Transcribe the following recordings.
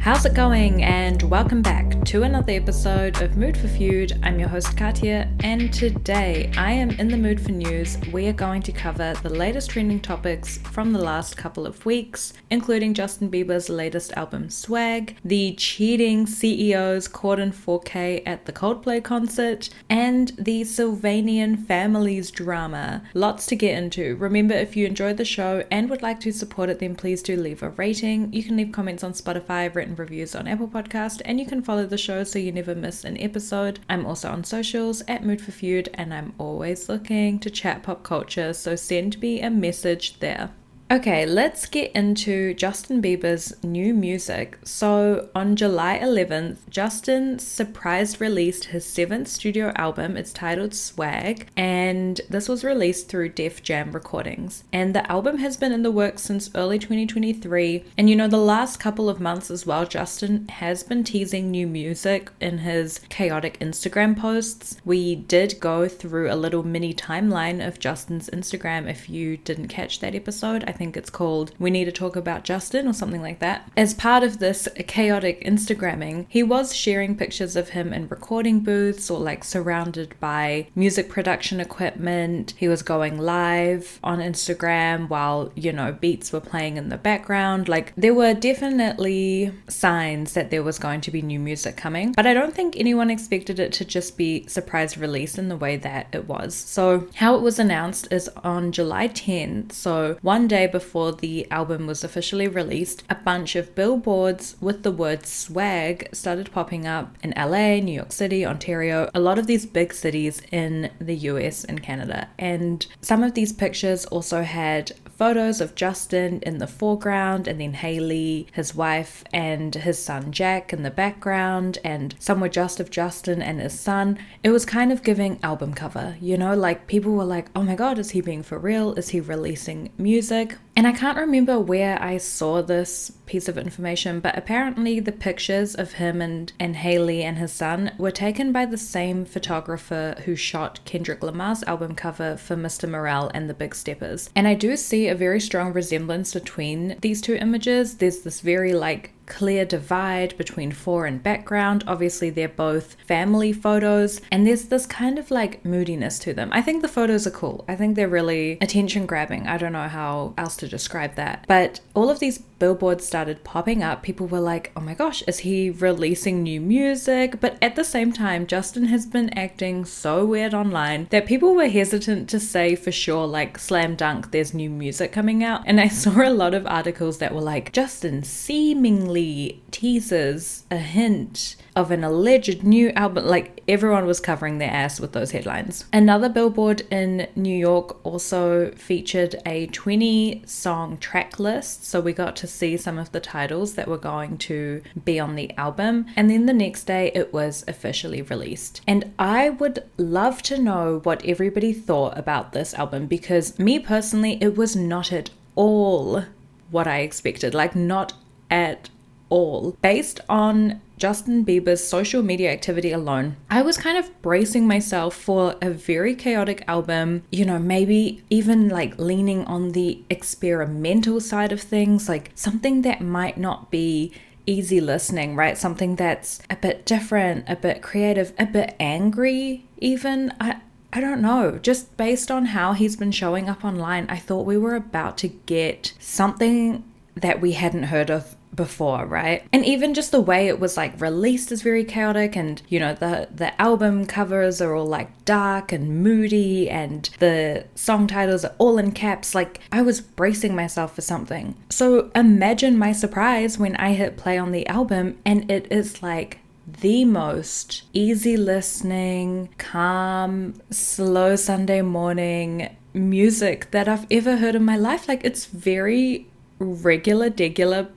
How's it going? And welcome back to another episode of Mood for Feud. I'm your host Katia, and today I am in the mood for news. We are going to cover the latest trending topics from the last couple of weeks, including Justin Bieber's latest album Swag, the cheating CEOs caught in 4K at the Coldplay concert, and the Sylvanian Families drama. Lots to get into. Remember, if you enjoyed the show and would like to support it, then please do leave a rating. You can leave comments on Spotify, written reviews on Apple Podcast, and you can follow the show so you never miss an episode. I'm also on socials at Mood for Feud, and I'm always looking to chat pop culture, so send me a message there. Okay, let's get into Justin Bieber's new music. So on July 11th, Justin surprise released his 7th studio album. It's titled Swag, and this was released through Def Jam Recordings. And the album has been in the works since early 2023. And the last couple of months as well, Justin has been teasing new music in his chaotic Instagram posts. We did go through a little mini timeline of Justin's Instagram. If you didn't catch that episode, I think it's called We Need to Talk About Justin or something like that. As part of this chaotic Instagramming, he was sharing pictures of him in recording booths or surrounded by music production equipment. He was going live on Instagram while, beats were playing in the background. There were definitely signs that there was going to be new music coming, but I don't think anyone expected it to just be surprise release in the way that it was. So how it was announced is on July 10th, so one day before the album was officially released, a bunch of billboards with the word swag started popping up in LA, New York City, Ontario, a lot of these big cities in the US and Canada. And some of these pictures also had photos of Justin in the foreground, and then Haley, his wife, and his son Jack in the background, and some were just of Justin and his son. It was kind of giving album cover, people were like, oh my god, is he being for real? Is he releasing music? And I can't remember where I saw this piece of information, but apparently the pictures of him and Haley and his son were taken by the same photographer who shot Kendrick Lamar's album cover for Mr. Morale and the Big Steppers. And I do see a very strong resemblance between these two images. There's this very clear divide between fore and background. Obviously they're both family photos, and there's this kind of moodiness to them. I think the photos are cool. I think they're really attention grabbing. I don't know how else to describe that. But all of these billboards started popping up. People were like, oh my gosh, is he releasing new music? But at the same time, Justin has been acting so weird online that people were hesitant to say for sure, slam dunk, there's new music coming out. And I saw a lot of articles that were like, Justin seemingly teases a hint of an alleged new album. Everyone was covering their ass with those headlines. Another billboard in New York also featured a 20-song track list, so we got to see some of the titles that were going to be on the album, and then the next day it was officially released. And I would love to know what everybody thought about this album, because me personally, it was not at all what I expected. Not at all. Based on Justin Bieber's social media activity alone, I was kind of bracing myself for a very chaotic album, maybe even leaning on the experimental side of things, something that might not be easy listening, right? Something that's a bit different, a bit creative, a bit angry even. I don't know. Just based on how he's been showing up online, I thought we were about to get something that we hadn't heard of before, right? And even just the way it was released is very chaotic, and the album covers are all dark and moody, and the song titles are all in caps. I was bracing myself for something. So imagine my surprise when I hit play on the album and it is the most easy listening, calm, slow Sunday morning music that I've ever heard in my life. It's very regular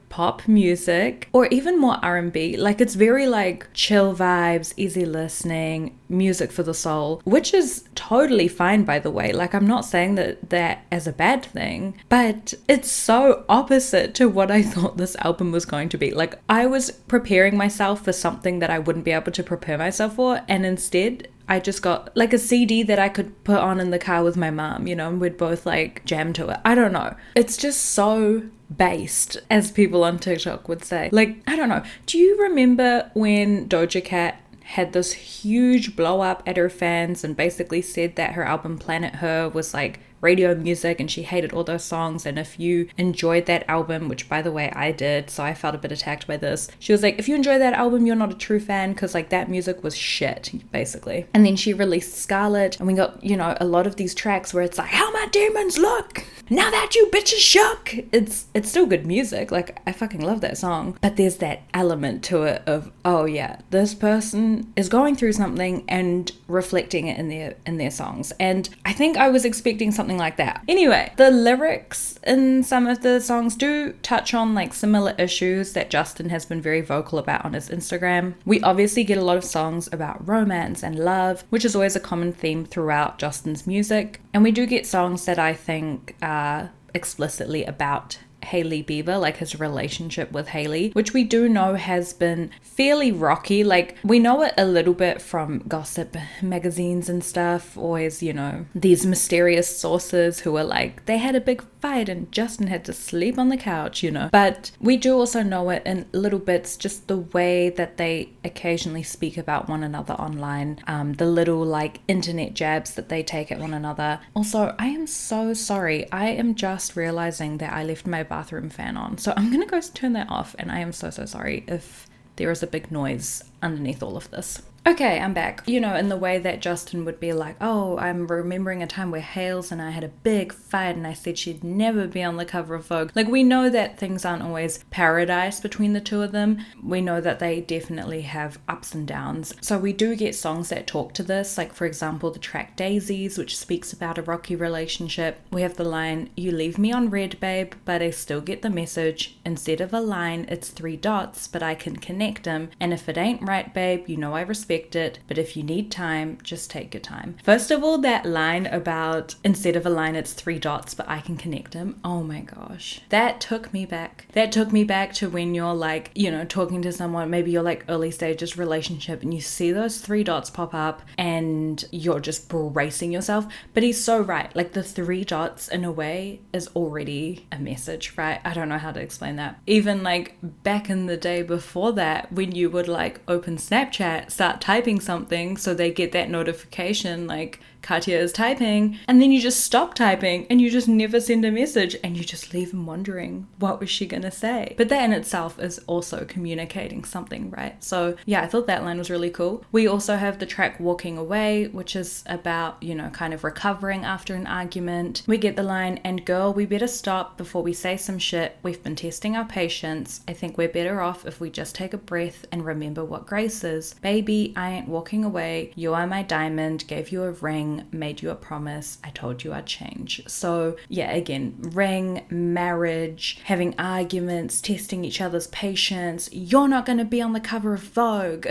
pop music, or even more R&B. It's very chill vibes, easy listening, music for the soul, which is totally fine, by the way. I'm not saying that as a bad thing, but it's so opposite to what I thought this album was going to be. I was preparing myself for something that I wouldn't be able to prepare myself for, and instead I just got a CD that I could put on in the car with my mom, and we'd both jam to it. I don't know. It's just so based, as people on TikTok would say. Like, I don't know. Do you remember when Doja Cat had this huge blow up at her fans and basically said that her album Planet Her was like radio music and she hated all those songs, and if you enjoyed that album, which by the way I did, so I felt a bit attacked by this, she was like, if you enjoy that album, you're not a true fan because like that music was shit, basically. And then she released Scarlet, and we got, you know, a lot of these tracks where it's like, how my demons look now that you bitches shook. It's still good music, like I fucking love that song, but there's that element to it of, oh yeah, this person is going through something and reflecting it in their songs, and I think I was expecting something like that. Anyway, the lyrics in some of the songs do touch on like similar issues that Justin has been very vocal about on his Instagram. We obviously get a lot of songs about romance and love, which is always a common theme throughout Justin's music, and we do get songs that I think are explicitly about Hailey Bieber, like his relationship with Hailey, which we do know has been fairly rocky. Like, we know it a little bit from gossip magazines and stuff, always, you know, these mysterious sources who are like, they had a big fight and Justin had to sleep on the couch, you know. But we do also know it in little bits, just the way that they occasionally speak about one another online, the little like internet jabs that they take at one another. Also, I am so sorry, I am just realizing that I left my bathroom fan on, so I'm gonna go turn that off, and I am so sorry if there is a big noise underneath all of this. Okay, I'm back. You know, in the way that Justin would be like, oh, I'm remembering a time where Hales and I had a big fight and I said she'd never be on the cover of Vogue. Like, we know that things aren't always paradise between the two of them. We know that they definitely have ups and downs. So we do get songs that talk to this, like for example, the track Daisies, which speaks about a rocky relationship. We have the line, you leave me on red, babe, but I still get the message. Instead of a line, it's 3 dots, but I can connect them. And if it ain't right, babe, you know I respect it, but if you need time, just take your time. First of all, that line about instead of a line it's 3 dots but I can connect them, oh my gosh, that took me back to when you're like, you know, talking to someone, maybe you're like early stages relationship, and you see those 3 dots pop up and you're just bracing yourself. But he's so right, like the 3 dots in a way is already a message, right? I don't know how to explain that. Even like back in the day before that, when you would like open Snapchat, start typing something so they get that notification like Katya is typing, and then you just stop typing and you just never send a message and you just leave them wondering what was she gonna say. But that in itself is also communicating something, right? So yeah, I thought that line was really cool. We also have the track Walking Away, which is about, you know, kind of recovering after an argument. We get the line, and girl, we better stop before we say some shit. We've been testing our patience. I think we're better off if we just take a breath and remember what grace is. Baby, I ain't walking away. You are my diamond, gave you a ring, made you a promise, I told you I'd change. So yeah, again, ring, marriage, having arguments, testing each other's patience. You're not going to be on the cover of Vogue.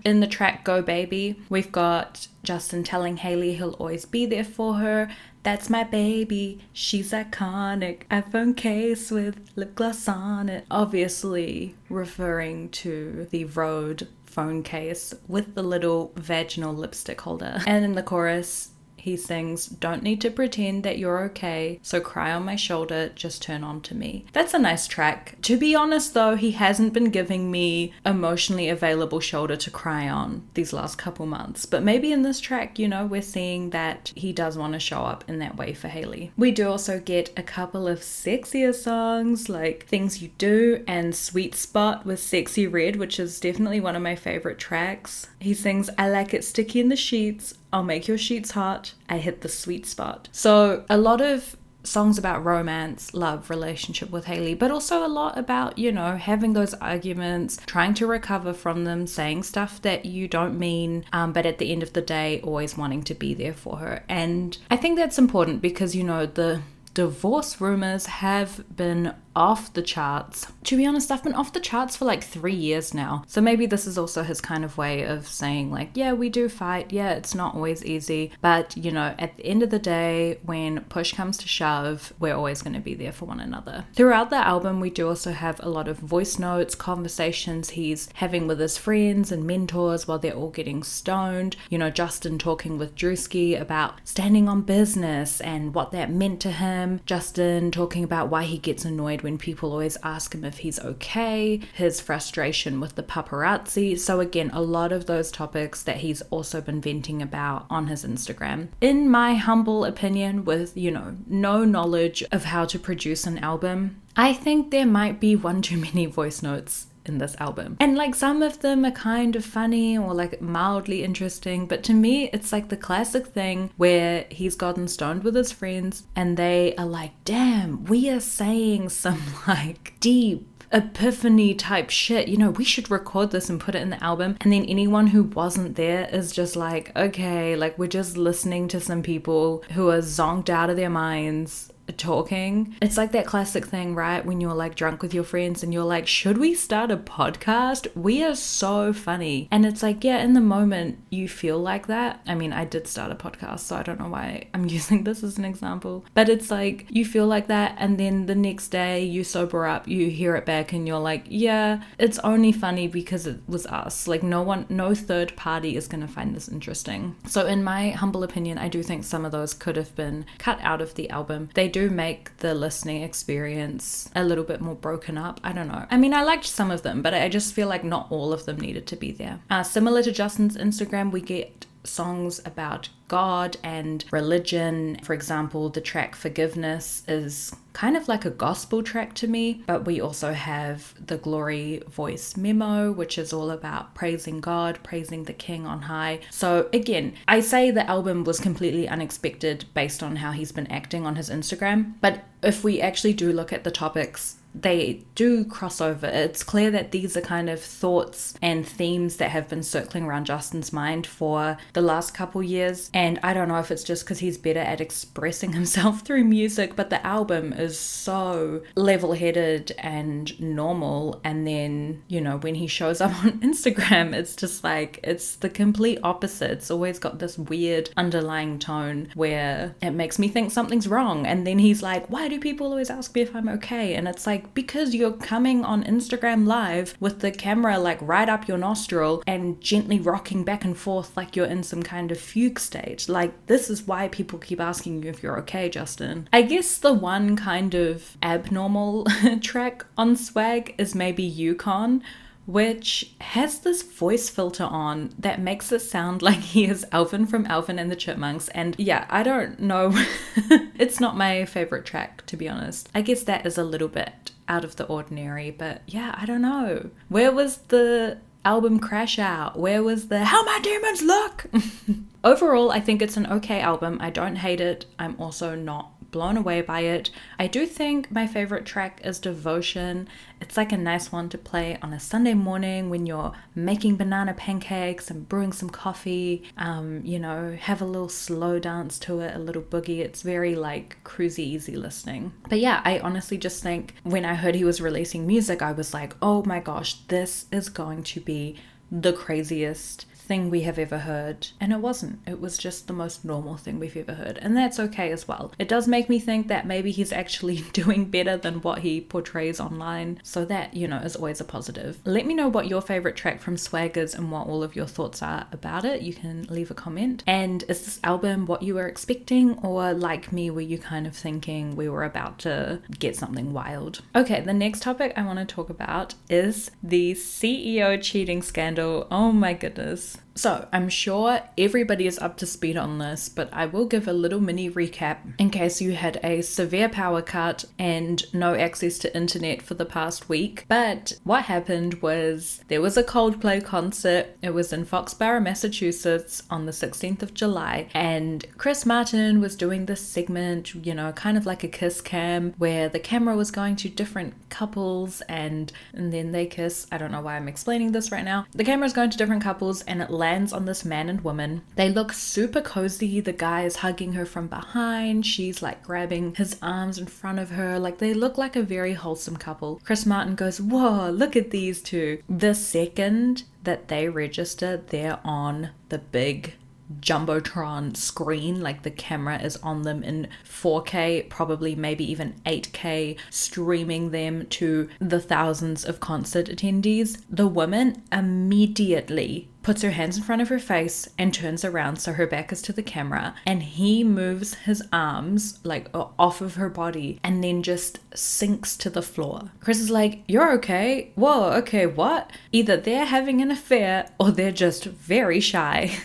In the track Go Baby, we've got Justin telling Hailey he'll always be there for her. That's my baby, she's iconic, iPhone case with lip gloss on it. Obviously referring to the Rode phone case with the little vaginal lipstick holder. And in the chorus, he sings, don't need to pretend that you're okay, so cry on my shoulder, just turn on to me. That's a nice track. To be honest though, he hasn't been giving me emotionally available shoulder to cry on these last couple months. But maybe in this track, you know, we're seeing that he does want to show up in that way for Hailey. We do also get a couple of sexier songs like Things You Do and Sweet Spot with Sexy Red, which is definitely one of my favorite tracks. He sings, I like it sticky in the sheets, I'll make your sheets hot, I hit the sweet spot. So a lot of songs about romance, love, relationship with Hailey, but also a lot about, you know, having those arguments, trying to recover from them, saying stuff that you don't mean, but at the end of the day, always wanting to be there for her. And I think that's important because, you know, the divorce rumors have been off the charts. To be honest, I've been off the charts for like 3 years now. So maybe this is also his kind of way of saying like, yeah, we do fight. Yeah, it's not always easy. But, you know, at the end of the day, when push comes to shove, we're always going to be there for one another. Throughout the album, we do also have a lot of voice notes, conversations he's having with his friends and mentors while they're all getting stoned. You know, Justin talking with Drewski about standing on business and what that meant to him. Justin talking about why he gets annoyed when people always ask him if he's okay, his frustration with the paparazzi. So again, a lot of those topics that he's also been venting about on his Instagram. In my humble opinion, with, you know, no knowledge of how to produce an album, I think there might be one too many voice notes in this album. And like some of them are kind of funny or like mildly interesting, but to me it's like the classic thing where he's gotten stoned with his friends and they are like, damn, we are saying some like deep epiphany type shit, you know, we should record this and put it in the album. And then anyone who wasn't there is just like, okay, like we're just listening to some people who are zonked out of their minds talking. It's like that classic thing, right? When you're like drunk with your friends and you're like, should we start a podcast? We are so funny. And it's like, yeah, in the moment you feel like that. I mean, I did start a podcast, so I don't know why I'm using this as an example, but it's like you feel like that, and then the next day you sober up, you hear it back and you're like, yeah, it's only funny because it was us. Like no third party is going to find this interesting. So in my humble opinion, I do think some of those could have been cut out of the album. They do make the listening experience a little bit more broken up. I don't know. I mean, I liked some of them, but I just feel like not all of them needed to be there. Similar to Justin's Instagram, we get songs about God and religion. For example, the track Forgiveness is kind of like a gospel track to me, but we also have the Glory voice memo, which is all about praising God, praising the King on high. So again, I say the album was completely unexpected based on how he's been acting on his Instagram, but if we actually do look at the topics, they do cross over. It's clear that these are kind of thoughts and themes that have been circling around Justin's mind for the last couple years. And I don't know if it's just because he's better at expressing himself through music, but the album is so level-headed and normal. And then, you know, when he shows up on Instagram, it's just like, it's the complete opposite. It's always got this weird underlying tone where it makes me think something's wrong. And then he's like, why do people always ask me if I'm okay? And it's like, because you're coming on Instagram live with the camera like right up your nostril and gently rocking back and forth like you're in some kind of fugue state. Like, this is why people keep asking you if you're okay, Justin. I guess the one kind of abnormal track on Swag is maybe Yukon, which has this voice filter on that makes it sound like he is Alvin from Alvin and the Chipmunks. And yeah, I don't know. It's not my favorite track, to be honest. I guess that is a little bit out of the ordinary, but yeah, I don't know. Where was the album crash out? Where was the how my demons look? Overall, I think it's an okay album. I don't hate it. I'm also not blown away by it. I do think my favorite track is Devotion. It's like a nice one to play on a Sunday morning when you're making banana pancakes and brewing some coffee. You know, have a little slow dance to it, a little boogie. It's very like cruisy, easy listening. But yeah, I honestly just think when I heard he was releasing music, I was like, oh my gosh, this is going to be the craziest thing we have ever heard. And it wasn't. It was just the most normal thing we've ever heard, and that's okay as well. It does make me think that maybe he's actually doing better than what he portrays online, so that, you know, is always a positive. Let me know what your favorite track from Swag is and what all of your thoughts are about it. You can leave a comment. And is this album what you were expecting, or like me, were you kind of thinking we were about to get something wild? Okay, the next topic I want to talk about is the CEO cheating scandal. Oh my goodness. So I'm sure everybody is up to speed on this, but I will give a little mini recap in case you had a severe power cut and no access to internet for the past week. But what happened was there was a Coldplay concert. It was in Foxborough, Massachusetts on the 16th of July. And Chris Martin was doing this segment, you know, kind of like a kiss cam, where the camera was going to different couples and then they kiss. I don't know why I'm explaining this right now. The camera's going to different couples and gun lands on this man and woman. They look super cozy. The guy is hugging her from behind. She's like grabbing his arms in front of her. Like, they look like a very wholesome couple. Chris Martin goes, whoa, look at these two. The second that they register, they're on the big Jumbotron screen, like the camera is on them in 4K, probably maybe even 8K, streaming them to the thousands of concert attendees. The woman immediately puts her hands in front of her face and turns around so her back is to the camera, and he moves his arms like off of her body and then just sinks to the floor. Chris is like, you're okay? Whoa, okay, what? Either they're having an affair or they're just very shy.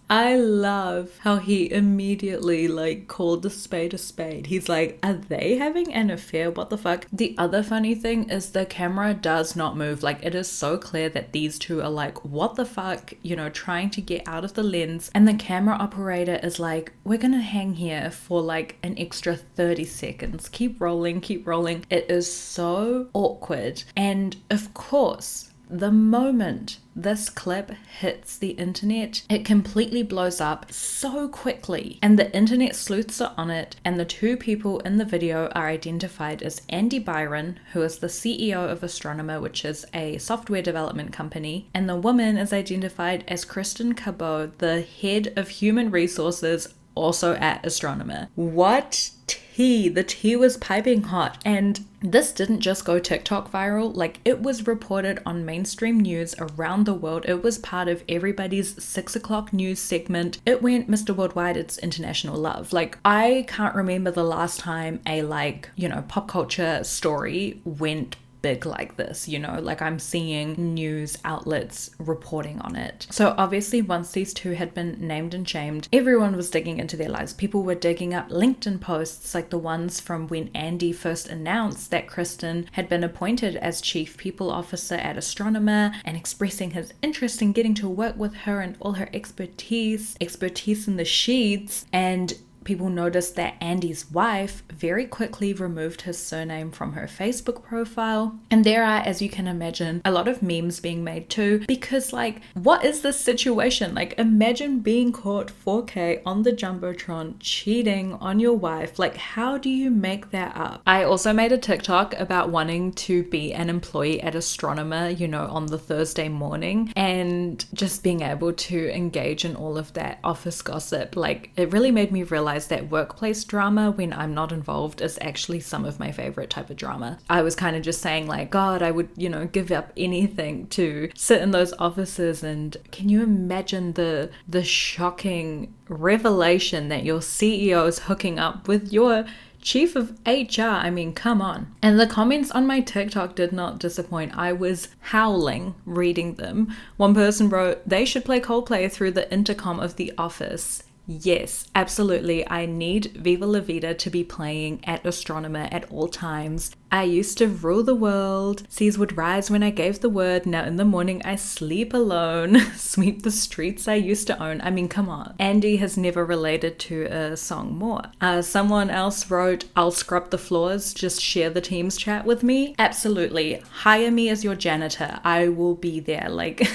I love how he immediately like called a spade a spade. He's like, are they having an affair? What the fuck? The other funny thing is the camera does not move. Like, it is so clear that these two are like, what the fuck, you know, trying to get out of the lens. And the camera operator is like, we're gonna hang here for like an extra 30 seconds. Keep rolling, keep rolling. It is so awkward. And of course, the moment this clip hits the internet, it completely blows up so quickly, and the internet sleuths are on it, and the two people in the video are identified as Andy Byron, who is the CEO of Astronomer, which is a software development company, and the woman is identified as Kristen Cabot, the head of human resources, also at Astronomer. What tea? The tea was piping hot, and this didn't just go TikTok viral. Like, it was reported on mainstream news around the world. It was part of everybody's 6 o'clock news segment. It went Mr. Worldwide, it's international love. Like, I can't remember the last time a like, you know, pop culture story went big like this, you know, like I'm seeing news outlets reporting on it. So obviously once these two had been named and shamed, everyone was digging into their lives. People were digging up LinkedIn posts like the ones from when Andy first announced that Kristen had been appointed as Chief People Officer at Astronomer, and expressing his interest in getting to work with her and all her expertise in the sheets. And people noticed that Andy's wife very quickly removed his surname from her Facebook profile. And there are, as you can imagine, a lot of memes being made too, because like, what is this situation? Like, imagine being caught 4K on the Jumbotron cheating on your wife. Like, how do you make that up? I also made a TikTok about wanting to be an employee at Astronomer, you know, on the Thursday morning, and just being able to engage in all of that office gossip. Like, it really made me realize that workplace drama, when I'm not involved, is actually some of my favorite type of drama. I was kind of just saying like, God, I would, you know, give up anything to sit in those offices. And can you imagine the shocking revelation that your CEO is hooking up with your Chief of HR? I mean, come on. And the comments on my TikTok did not disappoint. I was howling reading them. One person wrote, they should play Coldplay through the intercom of the office. Yes, absolutely. I need Viva La Vida to be playing at Astronomer at all times. I used to rule the world. Seas would rise when I gave the word. Now in the morning I sleep alone. Sweep the streets I used to own. I mean, come on. Andy has never related to a song more. Someone else wrote, I'll scrub the floors. Just share the Teams chat with me. Absolutely. Hire me as your janitor. I will be there. Like,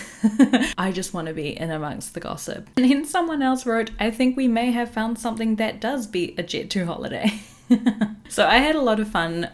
I just want to be in amongst the gossip. And then someone else wrote, I think we may have found something that does beat a Jet 2 holiday. So I had a lot of fun.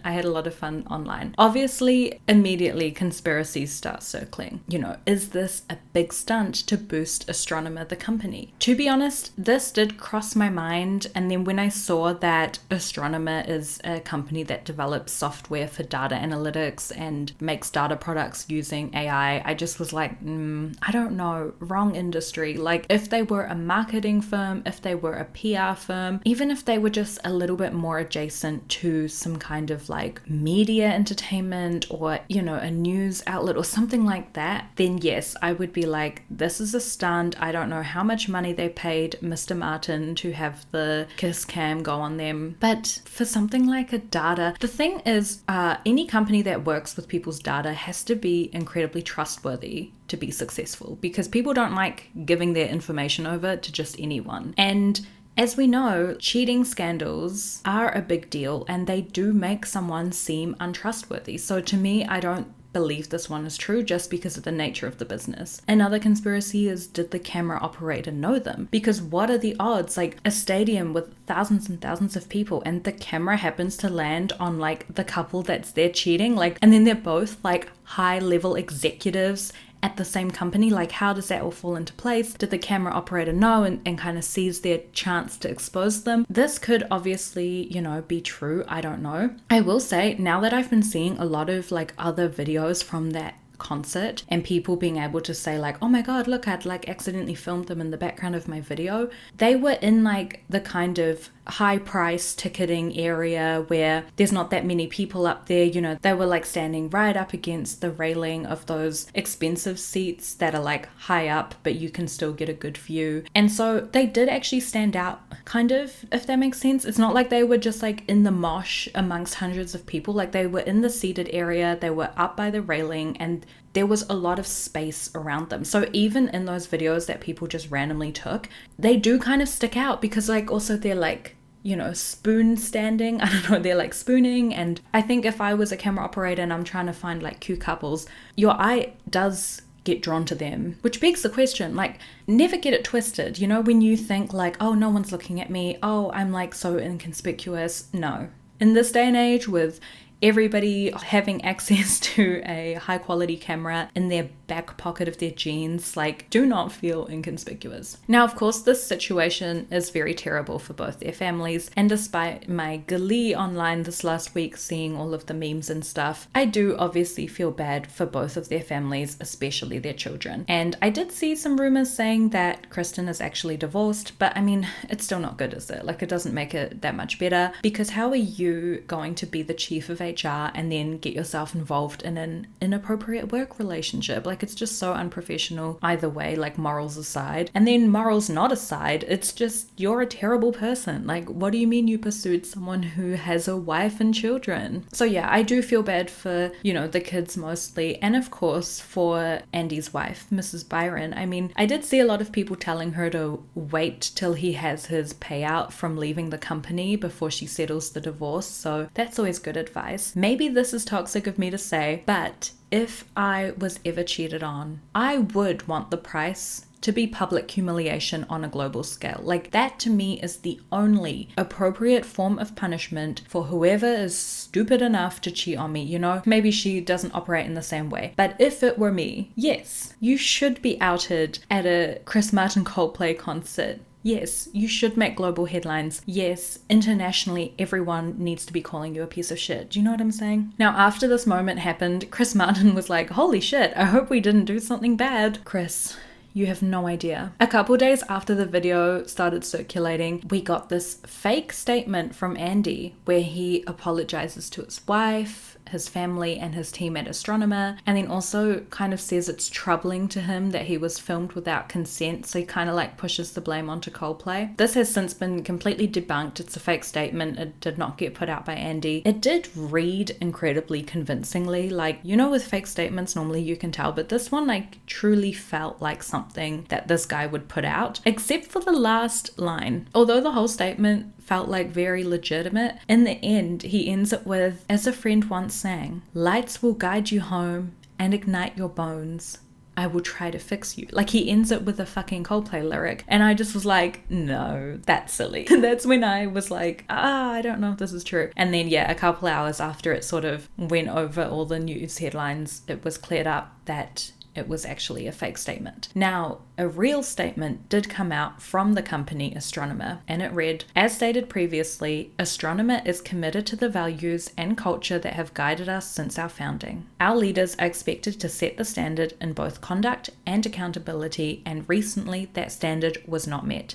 Online. Obviously, immediately conspiracies start circling. You know, is this a big stunt to boost Astronomer, the company? To be honest, this did cross my mind. And then when I saw that Astronomer is a company that develops software for data analytics and makes data products using AI, I just was like, I don't know, wrong industry. Like, if they were a marketing firm, if they were a PR firm, even if they were just a little bit more adjacent to some kind of like media entertainment or, you know, a news outlet or something like that, then yes, I would be like, this is a stunt. I don't know how much money they paid Mr. Martin to have the kiss cam go on them. But for something like a data, the thing is, any company that works with people's data has to be incredibly trustworthy to be successful, because people don't like giving their information over to just anyone. And as we know, cheating scandals are a big deal and they do make someone seem untrustworthy. So to me, I don't believe this one is true just because of the nature of the business. Another conspiracy is, did the camera operator know them? Because what are the odds? Like a stadium with thousands and thousands of people and the camera happens to land on like the couple that's there cheating, like, and then they're both like high level executives at the same company. Like, how does that all fall into place? Did the camera operator know and kind of seize their chance to expose them? This could obviously, you know, be true. I don't know. I will say, now that I've been seeing a lot of like other videos from that concert and people being able to say like, oh my god, look, I'd like accidentally filmed them in the background of my video. They were in like the kind of high price ticketing area where there's not that many people up there, you know. They were like standing right up against the railing of those expensive seats that are like high up but you can still get a good view, and so they did actually stand out, kind of, if that makes sense. It's not like they were just like in the mosh amongst hundreds of people. Like, they were in the seated area, they were up by the railing, and there was a lot of space around them. So even in those videos that people just randomly took, they do kind of stick out because like also they're like, you know, spoon standing. I don't know, they're like spooning. And I think if I was a camera operator and I'm trying to find like cute couples, your eye does get drawn to them, which begs the question, like, never get it twisted. You know, when you think like, oh, no one's looking at me, oh, I'm like so inconspicuous. No. In this day and age, with everybody having access to a high quality camera in their back pocket of their jeans, like, do not feel inconspicuous. Now, of course, this situation is very terrible for both their families, and despite my glee online this last week seeing all of the memes and stuff, I do obviously feel bad for both of their families, especially their children. And I did see some rumors saying that Kristen is actually divorced, but I mean, it's still not good, is it? Like, it doesn't make it that much better, because how are you going to be the chief of HR and then get yourself involved in an inappropriate work relationship? Like, it's just so unprofessional either way, like, morals aside. And then morals not aside, it's just, you're a terrible person. Like, what do you mean you pursued someone who has a wife and children? So yeah, I do feel bad for, you know, the kids mostly, and of course for Andy's wife, Mrs. Byron. I mean, I did see a lot of people telling her to wait till he has his payout from leaving the company before she settles the divorce, so that's always good advice. Maybe this is toxic of me to say, but if I was ever cheated on, I would want the price to be public humiliation on a global scale. Like, that to me is the only appropriate form of punishment for whoever is stupid enough to cheat on me. You know, maybe she doesn't operate in the same way, but if it were me, yes, you should be outed at a Chris Martin Coldplay concert. Yes, you should make global headlines. Yes, internationally, everyone needs to be calling you a piece of shit. Do you know what I'm saying? Now, after this moment happened, Chris Martin was like, holy shit, I hope we didn't do something bad. Chris, you have no idea. A couple days after the video started circulating, we got this fake statement from Andy where he apologizes to his wife, his family, and his team at Astronomer, and then also kind of says it's troubling to him that he was filmed without consent, so he kind of like pushes the blame onto Coldplay. This has since been completely debunked. It's a fake statement. It did not get put out by Andy. It did read incredibly convincingly, like, you know, with fake statements normally you can tell, but this one like truly felt like something that this guy would put out, except for the last line. Although the whole statement felt like very legitimate, in the end he ends it with, as a friend once sang, lights will guide you home and ignite your bones. I will try to fix you. Like, he ends it with a fucking Coldplay lyric, and I just was like, no, that's silly. That's when I was like, I don't know if this is true. And then yeah, a couple hours after it sort of went over all the news headlines, it was cleared up that it was actually a fake statement. Now, a real statement did come out from the company Astronomer, and it read, as stated previously, Astronomer is committed to the values and culture that have guided us since our founding. Our leaders are expected to set the standard in both conduct and accountability, and recently that standard was not met.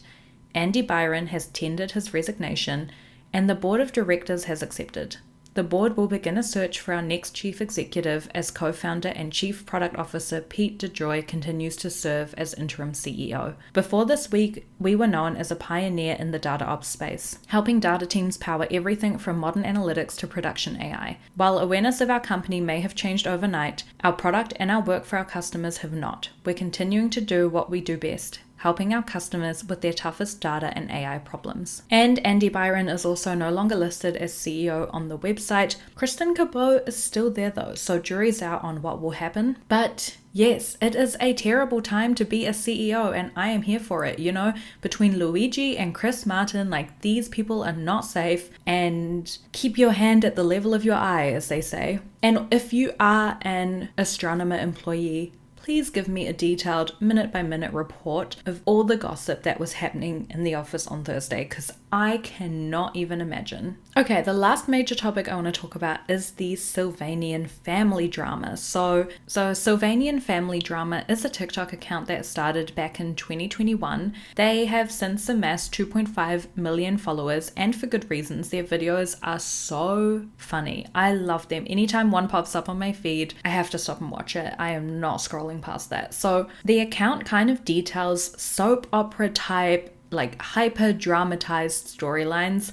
Andy Byron has tendered his resignation, and the board of directors has accepted. The board will begin a search for our next chief executive as co-founder and chief product officer Pete DeJoy continues to serve as interim CEO. Before this week, we were known as a pioneer in the data ops space, helping data teams power everything from modern analytics to production AI. While awareness of our company may have changed overnight, our product and our work for our customers have not. We're continuing to do what we do best, helping our customers with their toughest data and AI problems. And Andy Byron is also no longer listed as CEO on the website. Kristen Cabot is still there though, so jury's out on what will happen. But yes, it is a terrible time to be a CEO, and I am here for it. You know, between Luigi and Chris Martin, like, these people are not safe, and keep your hand at the level of your eye, as they say. And if you are an astronomer employee, please give me a detailed minute-by-minute report of all the gossip that was happening in the office on Thursday, because I cannot even imagine. Okay, the last major topic I want to talk about is the Sylvanian Family Drama. So Sylvanian Family Drama is a TikTok account that started back in 2021. They have since amassed 2.5 million followers, and for good reasons. Their videos are so funny. I love them. Anytime one pops up on my feed, I have to stop and watch it. I am not scrolling past that. So the account kind of details soap opera type, like hyper dramatized storylines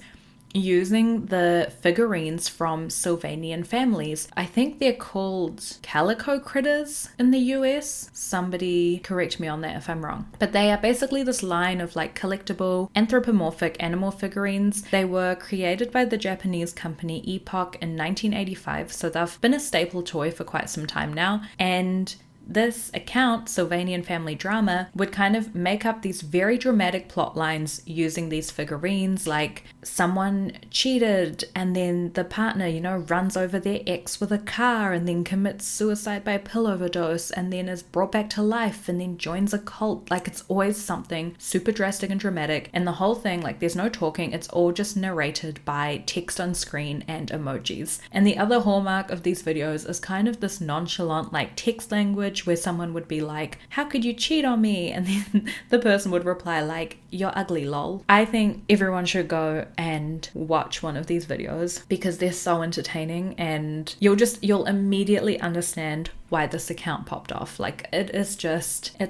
using the figurines from Sylvanian Families. I think they're called calico critters in the US. Somebody correct me on that if I'm wrong. But they are basically this line of like collectible anthropomorphic animal figurines. They were created by the Japanese company Epoch in 1985, so they've been a staple toy for quite some time now. And this account, Sylvanian Family Drama, would kind of make up these very dramatic plot lines using these figurines, like someone cheated and then the partner, you know, runs over their ex with a car and then commits suicide by pill overdose and then is brought back to life and then joins a cult. Like, it's always something super drastic and dramatic, and the whole thing, like, there's no talking, it's all just narrated by text on screen and emojis. And the other hallmark of these videos is kind of this nonchalant, like, text language where someone would be like, how could you cheat on me? And then the person would reply like, you're ugly, lol. I think everyone should go and watch one of these videos because they're so entertaining, and you'll immediately understand why this account popped off. Like, it's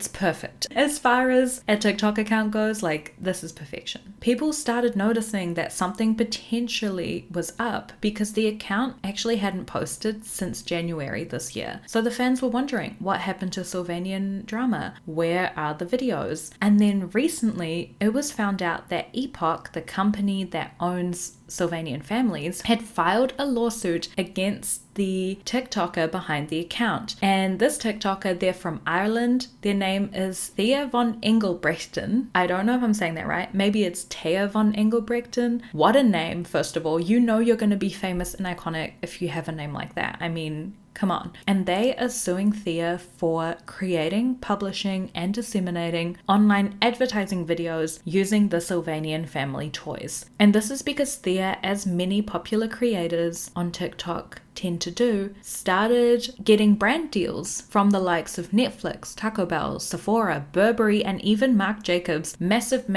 perfect. As far as a TikTok account goes, like, this is perfection. People started noticing that something potentially was up because the account actually hadn't posted since January this year. So the fans were wondering, what happened to Sylvanian Drama? Where are the videos? And then recently, it was found out that Epoch, the company that owns Sylvanian Families, had filed a lawsuit against the TikToker behind the account. And this TikToker, they're from Ireland. Their name is Thea von Engelbrechten. I don't know if I'm saying that right. Maybe it's Thea von Engelbrechten. What a name, first of all. You know you're going to be famous and iconic if you have a name like that. I mean, come on. And they are suing Thea for creating, publishing, and disseminating online advertising videos using the Sylvanian family toys. And this is because Thea, as many popular creators on TikTok tend to do, started getting brand deals from the likes of Netflix, Taco Bell, Sephora, Burberry, and even Marc Jacobs. Massive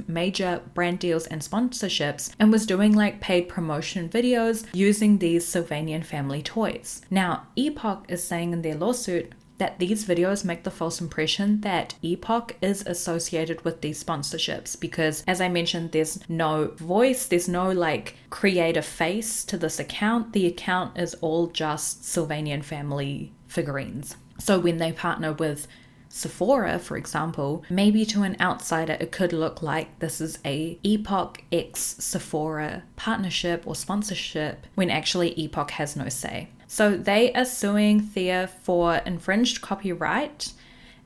major brand deals and sponsorships, and was doing like paid promotion videos using these Sylvanian family toys. Now, Epoch is saying in their lawsuit that these videos make the false impression that Epoch is associated with these sponsorships because, as I mentioned, there's no voice, there's no like creator face to this account. The account is all just Sylvanian family figurines. So when they partner with Sephora, for example, maybe to an outsider it could look like this is a Epoch x Sephora partnership or sponsorship, when actually Epoch has no say. So they are suing Thea for infringed copyright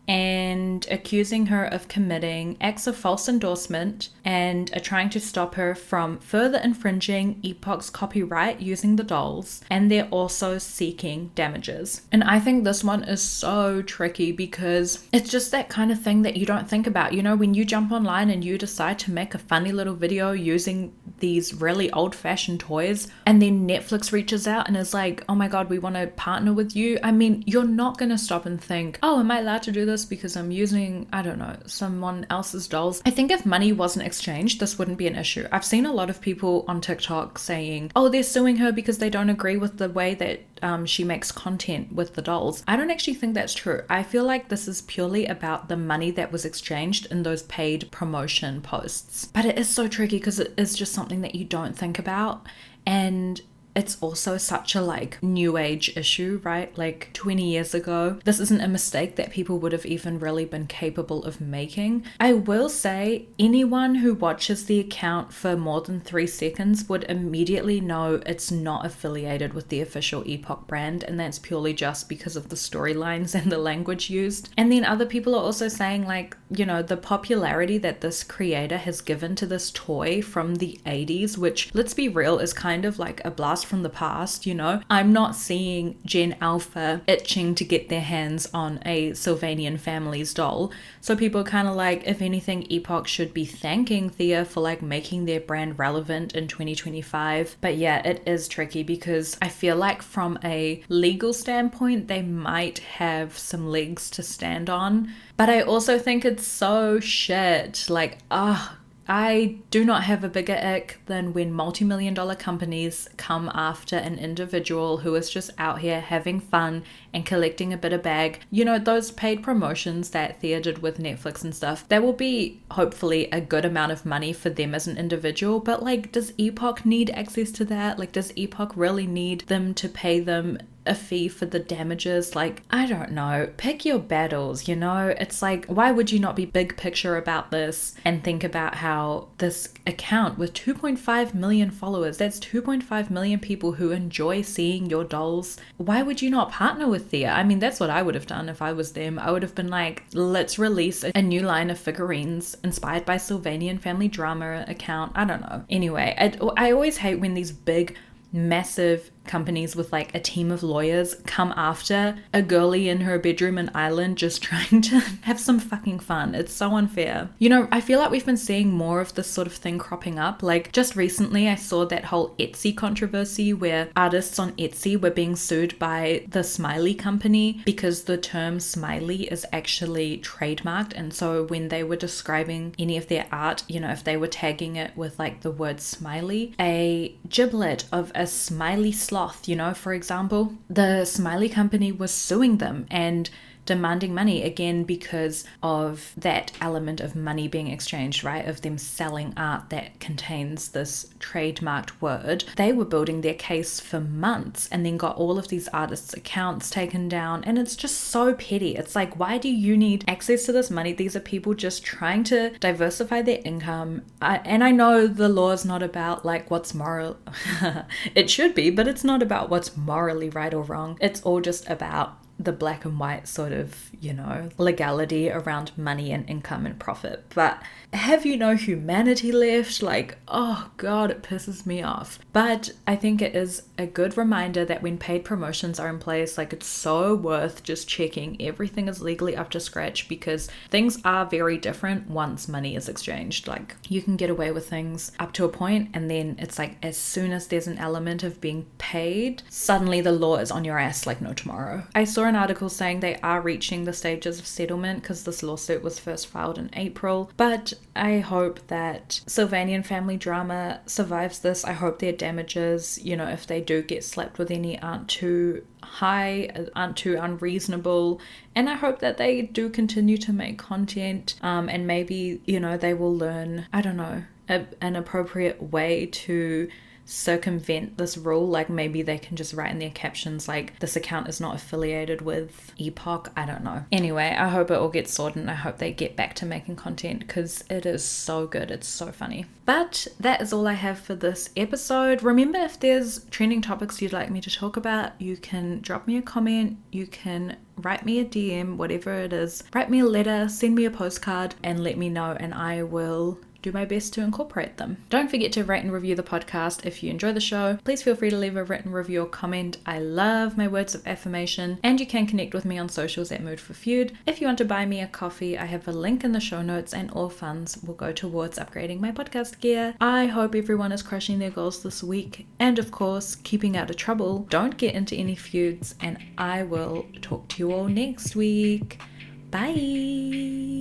and accusing her of committing acts of false endorsement, and are trying to stop her from further infringing Epoch's copyright using the dolls, and they're also seeking damages. And I think this one is so tricky because it's just that kind of thing that you don't think about. You know, when you jump online and you decide to make a funny little video using these really old-fashioned toys, and then Netflix reaches out and is like, oh my god, we want to partner with you. I mean, you're not going to stop and think, oh, am I allowed to do this because I'm using, I don't know, someone else's dolls? I think if money wasn't exchanged, this wouldn't be an issue. I've seen a lot of people on TikTok saying, oh, they're suing her because they don't agree with the way that she makes content with the dolls. I don't actually think that's true. I feel like this is purely about the money that was exchanged in those paid promotion posts. But it is so tricky because it is just something that you don't think about. And it's also such a like new age issue, right? Like 20 years ago, this isn't a mistake that people would have even really been capable of making. I will say anyone who watches the account for more than 3 seconds would immediately know it's not affiliated with the official Epoch brand, and that's purely just because of the storylines and the language used. And then other people are also saying like, you know, the popularity that this creator has given to this toy from the 80s, which, let's be real, is kind of like a blast from the past, you know? I'm not seeing Gen Alpha itching to get their hands on a Sylvanian Families doll. So people are kind of like, if anything, Epoch should be thanking Thea for like making their brand relevant in 2025. But yeah, it is tricky because I feel like from a legal standpoint, they might have some legs to stand on. But I also think it's so shit. Like, I do not have a bigger ick than when multi-million-dollar companies come after an individual who is just out here having fun and collecting a bit of bag. You know, those paid promotions that Thea did with Netflix and stuff, there will be hopefully a good amount of money for them as an individual, but like, does Epoch need access to that? Like, does Epoch really need them to pay them a fee for the damages? Like, I don't know. Pick your battles, you know? It's like, why would you not be big picture about this and think about how this account with 2.5 million followers, that's 2.5 million people who enjoy seeing your dolls, why would you not partner with Thea? I mean, that's what I would have done if I was them. I would have been like, let's release a new line of figurines inspired by Sylvanian Family Drama account. I don't know. Anyway, I always hate when these big massive companies with like a team of lawyers come after a girlie in her bedroom in Ireland just trying to have some fucking fun. It's so unfair. You know, I feel like we've been seeing more of this sort of thing cropping up. Like just recently I saw that whole Etsy controversy where artists on Etsy were being sued by the Smiley company because the term smiley is actually trademarked, and so when they were describing any of their art, you know, if they were tagging it with like the word smiley, a giblet of a smiley sloth, you know, for example, the Smiley company was suing them and demanding money again because of that element of money being exchanged, right? Of them selling art that contains this trademarked word. They were building their case for months and then got all of these artists' accounts taken down, and it's just so petty. It's like, why do you need access to this money? These are people just trying to diversify their income. And I know the law is not about like what's moral. It should be, but it's not about what's morally right or wrong. It's all just about the black and white sort of, you know, legality around money and income and profit. But have you no humanity left? Like, oh God, it pisses me off. But I think it is a good reminder that when paid promotions are in place, like it's so worth just checking everything is legally up to scratch, because things are very different once money is exchanged. Like you can get away with things up to a point, and then it's like as soon as there's an element of being paid, suddenly the law is on your ass like no tomorrow. I saw an article saying they are reaching the stages of settlement because this lawsuit was first filed in April, but I hope that Sylvanian Family Drama survives this. I hope their damages, you know, if they do get slapped with any, aren't too high, aren't too unreasonable, and I hope that they do continue to make content, and maybe, you know, they will learn, I don't know, an appropriate way to circumvent this rule. Like maybe they can just write in their captions like, this account is not affiliated with Epoch. I don't know. Anyway, I hope it all gets sorted, and I hope they get back to making content because it is so good. It's so funny. But that is all I have for this episode. Remember, if there's trending topics you'd like me to talk about, you can drop me a comment, you can write me a DM, whatever it is. Write me a letter, send me a postcard, and let me know, and I will do my best to incorporate them. Don't forget to rate and review the podcast if you enjoy the show. Please feel free to leave a written review or comment. I love my words of affirmation, and you can connect with me on socials at Mood for Feud. If you want to buy me a coffee, I have a link in the show notes, and all funds will go towards upgrading my podcast gear. I hope everyone is crushing their goals this week, and of course, keeping out of trouble. Don't get into any feuds, and I will talk to you all next week. Bye!